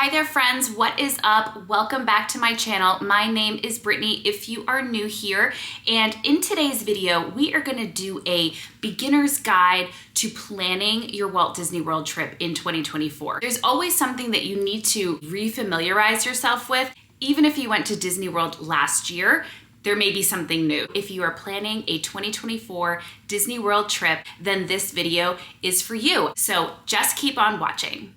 Hi there friends, what is up? Welcome back to my channel. My name is Brittany if you are new here, and in today's video we are going to do a beginner's guide to planning your Walt Disney World trip in 2024. There's always something that you need to refamiliarize yourself with. Even if you went to Disney World last year, there may be something new. If you are planning a 2024 Disney World trip, then this video is for you. So just keep on watching.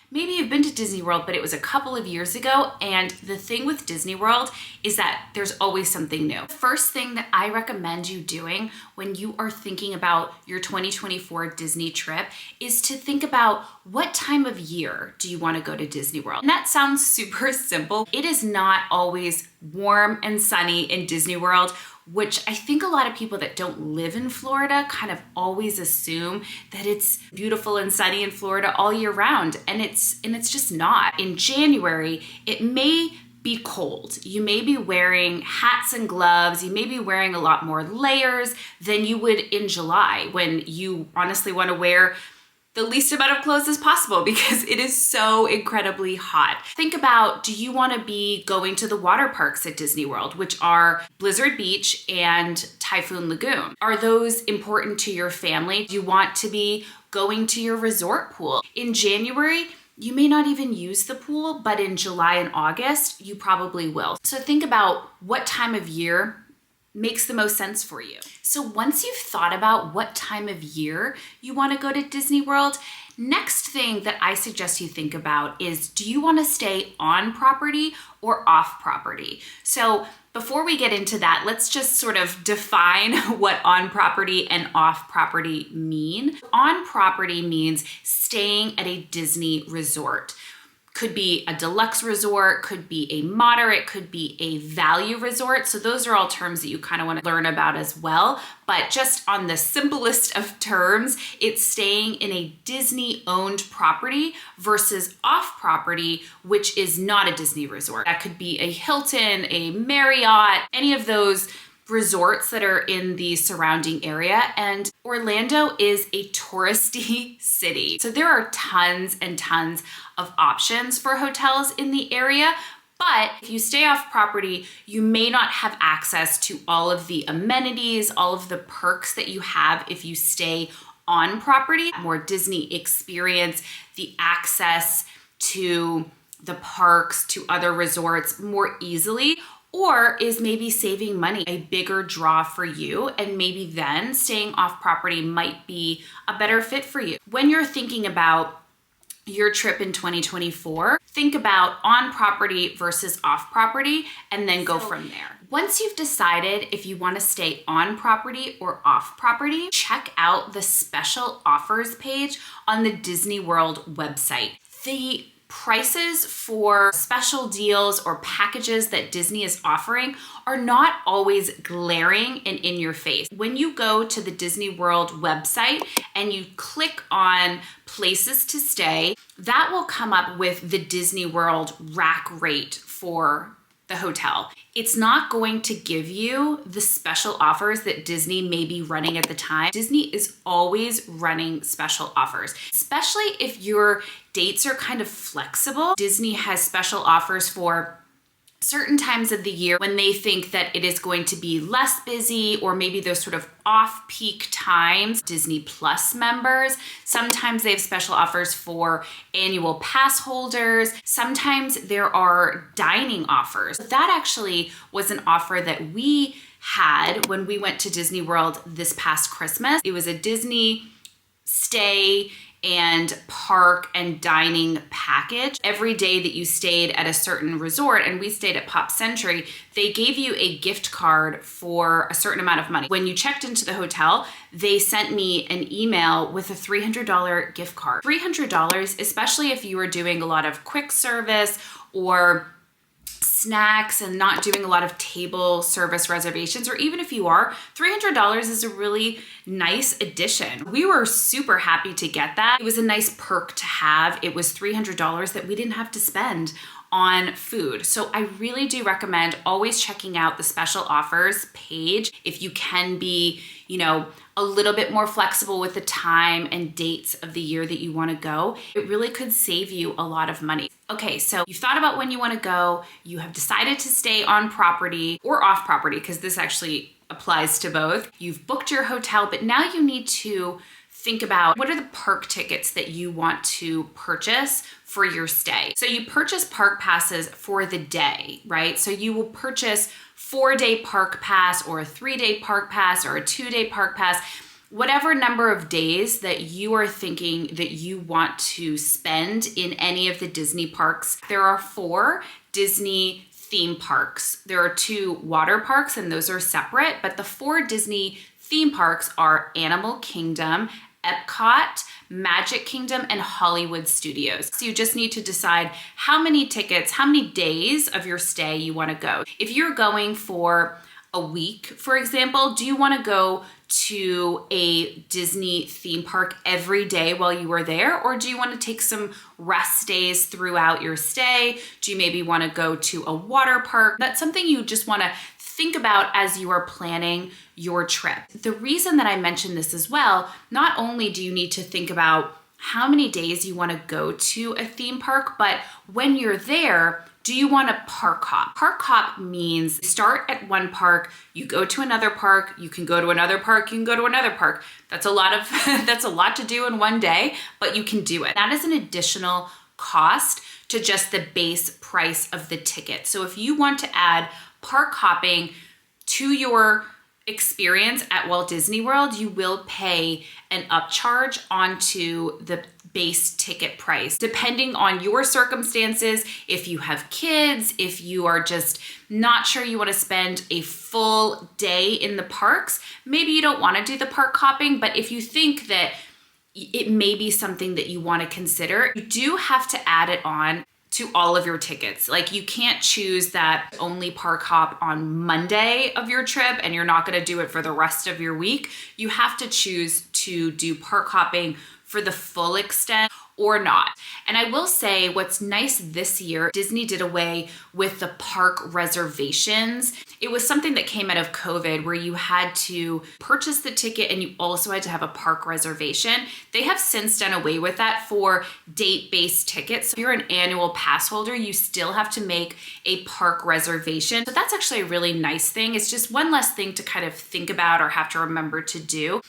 Maybe you've been to Disney World, but it was a couple of years ago, and the thing with Disney World is that there's always something new. The first thing that I recommend you doing when you are thinking about your 2024 Disney trip is to think about what time of year do you want to go to Disney World. And that sounds super simple. It is not always warm and sunny in Disney World, which I think a lot of people that don't live in Florida kind of always assume that it's beautiful and sunny in Florida all year round. And it's just not. In January, it may be cold. You may be wearing hats and gloves. You may be wearing a lot more layers than you would in July, when you honestly want to wear the least amount of clothes as possible because it is so incredibly hot. Think about, do you want to be going to the water parks at Disney World, which are Blizzard Beach and Typhoon Lagoon? Are those important to your family? Do you want to be going to your resort pool? In January, you may not even use the pool, but in July and August, you probably will. So think about what time of year makes the most sense for you. So once you've thought about what time of year you want to go to Disney World, next thing that I suggest you think about is, do you want to stay on property or off property? So before we get into that, let's just sort of define what on property and off property mean. On property means staying at a Disney resort. Could be a deluxe resort, could be a moderate, could be a value resort. So those are all terms that you kind of want to learn about as well. But just on the simplest of terms, it's staying in a Disney-owned property versus off property, which is not a Disney resort. That could be a Hilton, a Marriott, any of those resorts that are in the surrounding area. And Orlando is a touristy city. So there are tons and tons of options for hotels in the area. But if you stay off property, you may not have access to all of the amenities, all of the perks that you have if you stay on property. More Disney experience, the access to the parks, to other resorts more easily. Or is maybe saving money a bigger draw for you, and maybe then staying off property might be a better fit for you. When you're thinking about your trip in 2024, think about on property versus off property and then go from there. Once you've decided if you want to stay on property or off property, check out the special offers page on the Disney World website. The prices for special deals or packages that Disney is offering are not always glaring and in your face. When you go to the Disney World website and you click on places to stay, that will come up with the Disney World rack rate for the hotel. It's not going to give you the special offers that Disney may be running at the time. Disney is always running special offers, especially if your dates are kind of flexible. Disney has special offers for certain times of the year when they think that it is going to be less busy, or maybe those sort of off-peak times. Disney Plus members, sometimes they have special offers for annual pass holders. Sometimes there are dining offers. That actually was an offer that we had when we went to Disney World this past Christmas. It was a Disney stay and park and dining package. Every day that you stayed at a certain resort, and we stayed at Pop Century, they gave you a gift card for a certain amount of money. When you checked into the hotel, they sent me an email with a $300 gift card. $300, especially if you were doing a lot of quick service or snacks and not doing a lot of table service reservations, or even if you are, $300 is a really nice addition. We were super happy to get that. It was a nice perk to have. It was $300 that we didn't have to spend on food. So I really do recommend always checking out the special offers page if you can be, a little bit more flexible with the time and dates of the year that you want to go. It really could save you a lot of money. Okay, so you've thought about when you want to go, you have decided to stay on property or off property, because this actually applies to both. You've booked your hotel, but now you need to think about what are the park tickets that you want to purchase for your stay. So you purchase park passes for the day, right? So you will purchase 4-day park pass or a 3-day park pass or a 2-day park pass, whatever number of days that you are thinking that you want to spend in any of the Disney parks. There are 4 Disney theme parks. There are 2 water parks, and those are separate, but the 4 Disney theme parks are Animal Kingdom, Epcot, Magic Kingdom, and Hollywood Studios. So you just need to decide how many tickets, how many days of your stay you want to go. If you're going for a week, for example, do you want to go to a Disney theme park every day while you are there? Or do you want to take some rest days throughout your stay? Do you maybe want to go to a water park? That's something you just want to think about as you are planning your trip. The reason that I mentioned this as well, not only do you need to think about how many days you want to go to a theme park, but when you're there, do you want to park hop? Park hop means start at one park, you go to another park, you can go to another park, you can go to another park. That's a lot of that's a lot to do in one day, but you can do it. That is an additional cost to just the base price of the ticket. So if you want to add park hopping to your experience at Walt Disney World, you will pay an upcharge onto the base ticket price. Depending on your circumstances, if you have kids, if you are just not sure you want to spend a full day in the parks, maybe you don't want to do the park hopping, but if you think that it may be something that you want to consider, you do have to add it on to all of your tickets. Like, you can't choose that only park hop on Monday of your trip and you're not going to do it for the rest of your week. You have to choose to do park hopping for the full extent or not. And I will say what's nice this year, Disney did away with the park reservations. It was something that came out of COVID where you had to purchase the ticket and you also had to have a park reservation. They have since done away with that for date-based tickets. So if you're an annual pass holder, you still have to make a park reservation. So that's actually a really nice thing. It's just one less thing to kind of think about or have to remember to do.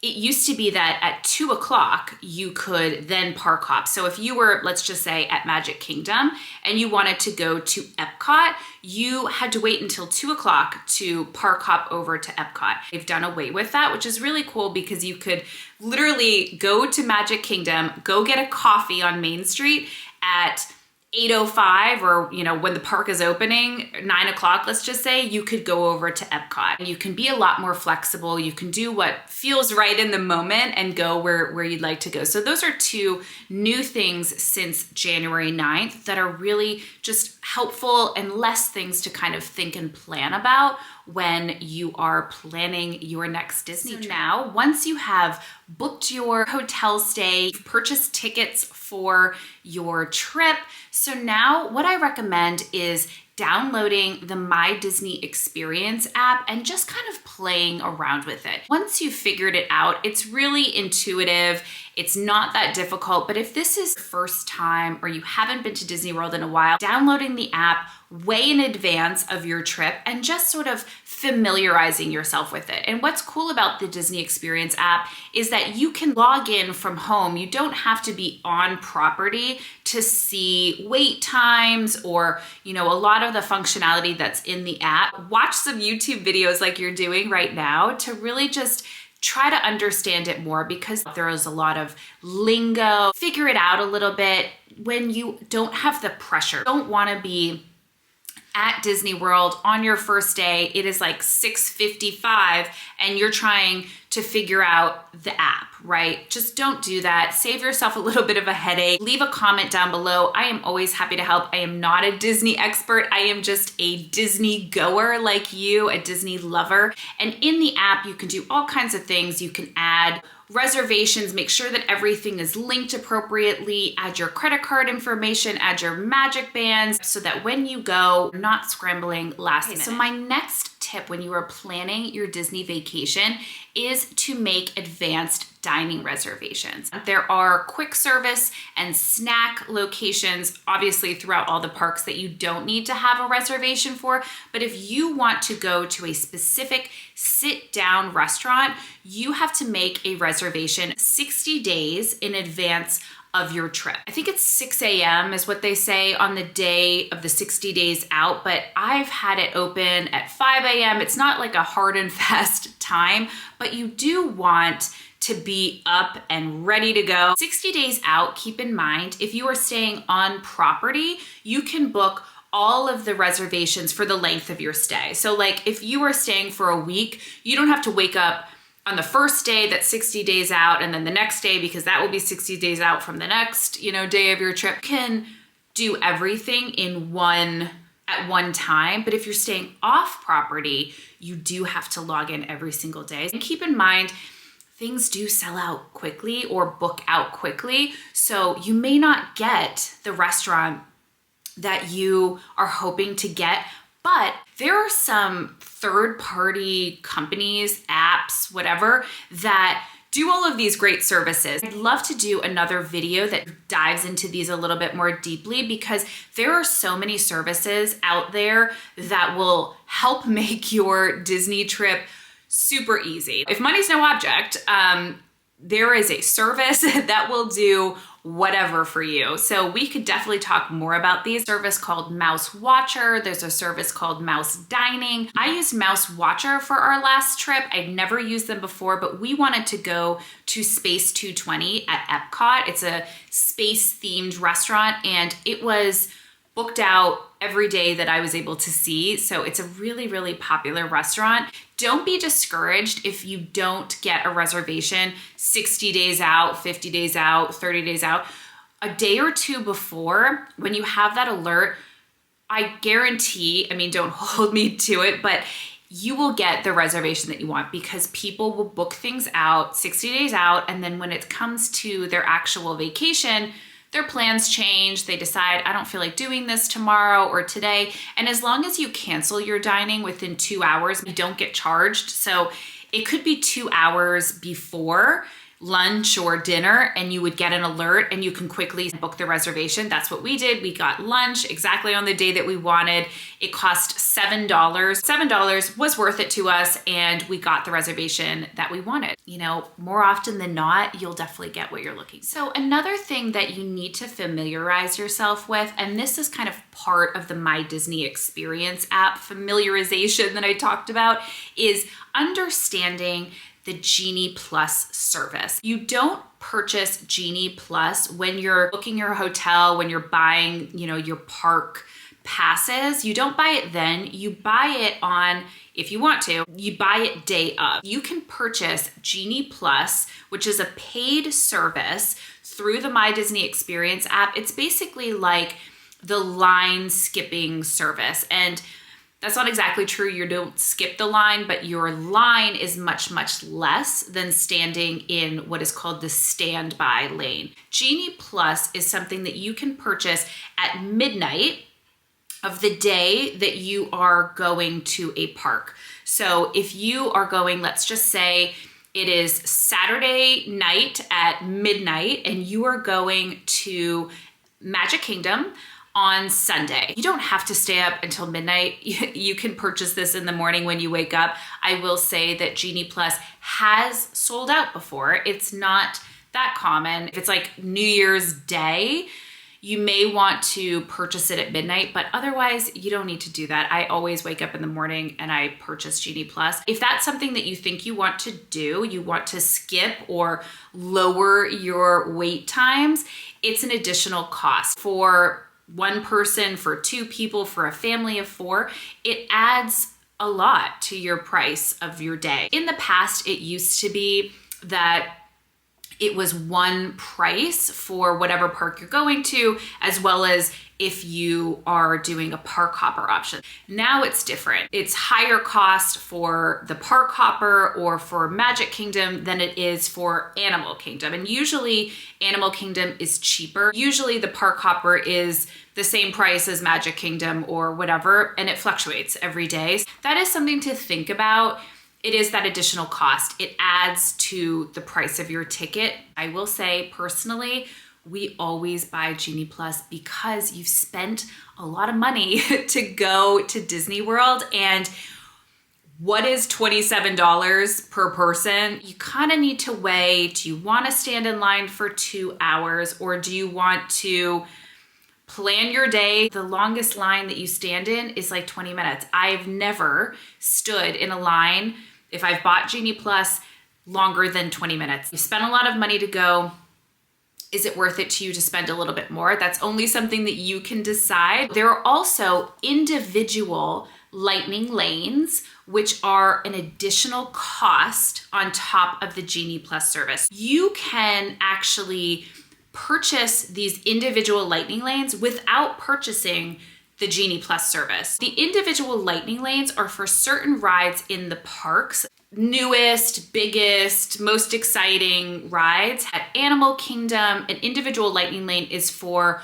It used to be that at 2 o'clock, you could then park hop. So if you were, let's just say, at Magic Kingdom and you wanted to go to Epcot, you had to wait until 2 o'clock to park hop over to Epcot. They've done away with that, which is really cool because you could literally go to Magic Kingdom, go get a coffee on Main Street at 8:05 or, when the park is opening, 9 o'clock, let's just say, you could go over to Epcot. And you can be a lot more flexible. You can do what feels right in the moment and go where you'd like to go. So those are 2 new things since January 9th that are really just helpful and less things to kind of think and plan about when you are planning your next Disney trip. Now, once you have booked your hotel stay, you've purchased tickets for your trip, so now what I recommend is downloading the My Disney Experience app and just kind of playing around with it. Once you've figured it out, it's really intuitive. It's not that difficult, but if this is your first time or you haven't been to Disney World in a while, downloading the app way in advance of your trip and just sort of familiarizing yourself with it. And what's cool about the Disney Experience app is that you can log in from home. You don't have to be on property to see wait times or, a lot of the functionality that's in the app. Watch some YouTube videos like you're doing right now to really just try to understand it more, because there is a lot of lingo. Figure it out a little bit when you don't have the pressure. You don't want to be at Disney World on your first day, it is like 6:55 and you're trying to figure out the app, right? Just don't do that. Save yourself a little bit of a headache. Leave a comment down below. I am always happy to help. I am not a Disney expert. I am just a Disney goer like you, a Disney lover. And in the app, you can do all kinds of things. You can add reservations, make sure that everything is linked appropriately, add your credit card information, add your magic bands so that when you go, you're not scrambling last minute. So my next tip when you are planning your Disney vacation is to make advanced dining reservations. There are quick service and snack locations, obviously throughout all the parks, that you don't need to have a reservation for. But if you want to go to a specific sit-down restaurant, you have to make a reservation 60 days in advance of your trip. I think it's 6 a.m. is what they say on the day of the 60 days out, but I've had it open at 5 a.m. It's not like a hard and fast time, but you do want to be up and ready to go. 60 days out, keep in mind, if you are staying on property, you can book all of the reservations for the length of your stay. So like if you are staying for a week, you don't have to wake up on the first day that's 60 days out and then the next day, because that will be 60 days out from the next, day of your trip. You can do everything at one time. But if you're staying off property, you do have to log in every single day. And keep in mind, things do sell out quickly or book out quickly. So you may not get the restaurant that you are hoping to get, but there are some third-party companies, apps, whatever, that do all of these great services. I'd love to do another video that dives into these a little bit more deeply, because there are so many services out there that will help make your Disney trip super easy. If money's no object, there is a service that will do whatever for you. So we could definitely talk more about these. Service called Mouse Watcher. There's a service called Mouse Dining. I used Mouse Watcher for our last trip. I'd never used them before, but we wanted to go to Space 220 at Epcot. It's a space themed restaurant and it was booked out every day that I was able to see. So it's a really, really popular restaurant. Don't be discouraged if you don't get a reservation 60 days out, 50 days out, 30 days out. A day or two before, when you have that alert, I guarantee, don't hold me to it, but you will get the reservation that you want, because people will book things out 60 days out. And then when it comes to their actual vacation, their plans change. They decide, I don't feel like doing this tomorrow or today. And as long as you cancel your dining within 2 hours, you don't get charged. So it could be 2 hours before lunch or dinner and you would get an alert and you can quickly book the reservation. That's what we did. We got lunch exactly on the day that we wanted. It cost $7. $7 was worth it to us and we got the reservation that we wanted. More often than not, you'll definitely get what you're looking for. So another thing that you need to familiarize yourself with, and this is kind of part of the My Disney Experience app familiarization that I talked about, is understanding the Genie Plus service. You don't purchase Genie Plus when you're booking your hotel, when you're buying, your park passes. You don't buy it then. You buy it on, if you want to, you buy it day of. You can purchase Genie Plus, which is a paid service through the My Disney Experience app. It's basically like the line skipping service. And that's not exactly true. You don't skip the line, but your line is much, much less than standing in what is called the standby lane. Genie Plus is something that you can purchase at midnight of the day that you are going to a park. So if you are going, let's just say it is Saturday night at midnight and you are going to Magic Kingdom on Sunday. You don't have to stay up until midnight. You can purchase this in the morning when you wake up. I will say that Genie Plus has sold out before. It's not that common. If it's like New Year's Day, you may want to purchase it at midnight, but otherwise you don't need to do that. I always wake up in the morning and I purchase Genie Plus. If that's something that you think you want to do, you want to skip or lower your wait times, it's an additional cost. For one person, for two people, for a family of four, it adds a lot to your price of your day. In the past, it used to be that it was one price for whatever park you're going to, as well as if you are doing a park hopper option. Now it's different. It's higher cost for the park hopper or for Magic Kingdom than it is for Animal Kingdom. And usually Animal Kingdom is cheaper. Usually the park hopper is the same price as Magic Kingdom or whatever, and it fluctuates every day. That is something to think about. It is that additional cost. It adds to the price of your ticket. I will say personally, we always buy Genie Plus because you've spent a lot of money to go to Disney World, and what is $27 per person? You kind of need to weigh, do you want to stand in line for 2 hours, or do you want to plan your day? The longest line that you stand in is like 20 minutes. I've never stood in a line, if I've bought Genie Plus, longer than 20 minutes. You spent a lot of money to go. Is it worth it to you to spend a little bit more? That's only something that you can decide. There are also individual lightning lanes, which are an additional cost on top of the Genie Plus service. You can actually purchase these individual lightning lanes without purchasing the Genie Plus service. The individual lightning lanes are for certain rides in the parks. Newest, biggest, most exciting rides. At Animal Kingdom, an individual lightning lane is for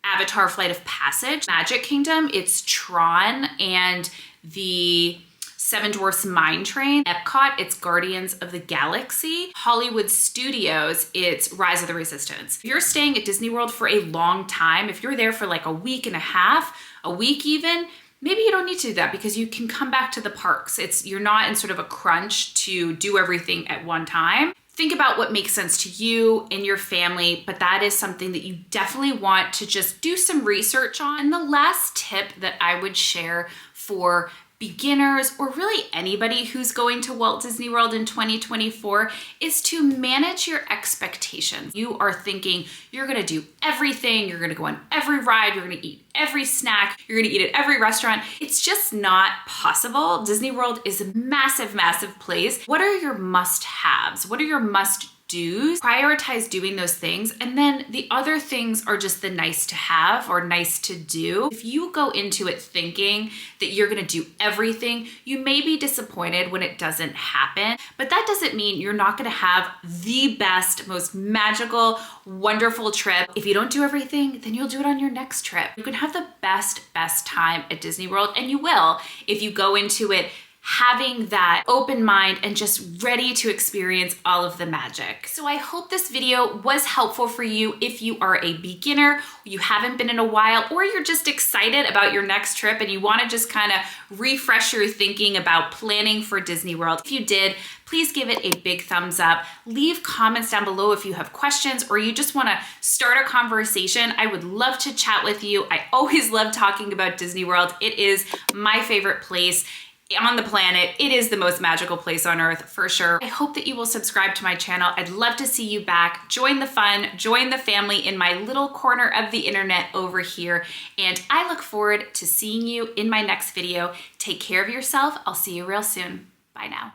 Avatar Flight of Passage. Magic Kingdom, it's Tron and the Seven Dwarfs Mine Train. Epcot, it's Guardians of the Galaxy. Hollywood Studios, it's Rise of the Resistance. If you're staying at Disney World for a long time, if you're there for like a week and a half, a week even, maybe you don't need to do that because you can come back to the parks. You're not in sort of a crunch to do everything at one time. Think about what makes sense to you and your family, but that is something that you definitely want to just do some research on. And the last tip that I would share for beginners or really anybody who's going to Walt Disney World in 2024 is to manage your expectations. You are thinking you're gonna do everything, you're gonna go on every ride, you're gonna eat every snack, you're gonna eat at every restaurant. It's just not possible. Disney World is a massive, massive place. What are your must-haves? What are your must-dos? Prioritize doing those things, and then the other things are just the nice to have or nice to do. If you go into it thinking that you're gonna do everything, you may be disappointed when it doesn't happen, but that doesn't mean you're not gonna have the best, most magical, wonderful trip. If you don't do everything, then you'll do it on your next trip. You can have the best time at Disney World, and you will if you go into it having that open mind and just ready to experience all of the magic. So I hope this video was helpful for you if you are a beginner, you haven't been in a while, or you're just excited about your next trip and you want to just kind of refresh your thinking about planning for Disney World. If you did, please give it a big thumbs up. Leave comments down below if you have questions or you just want to start a conversation. I would love to chat with you. I always love talking about Disney World. It is my favorite place on the planet. It is the most magical place on earth for sure. I hope that you will subscribe to my channel. I'd love to see you back. Join the fun, join the family in my little corner of the internet over here. And I look forward to seeing you in my next video. Take care of yourself. I'll see you real soon. Bye now.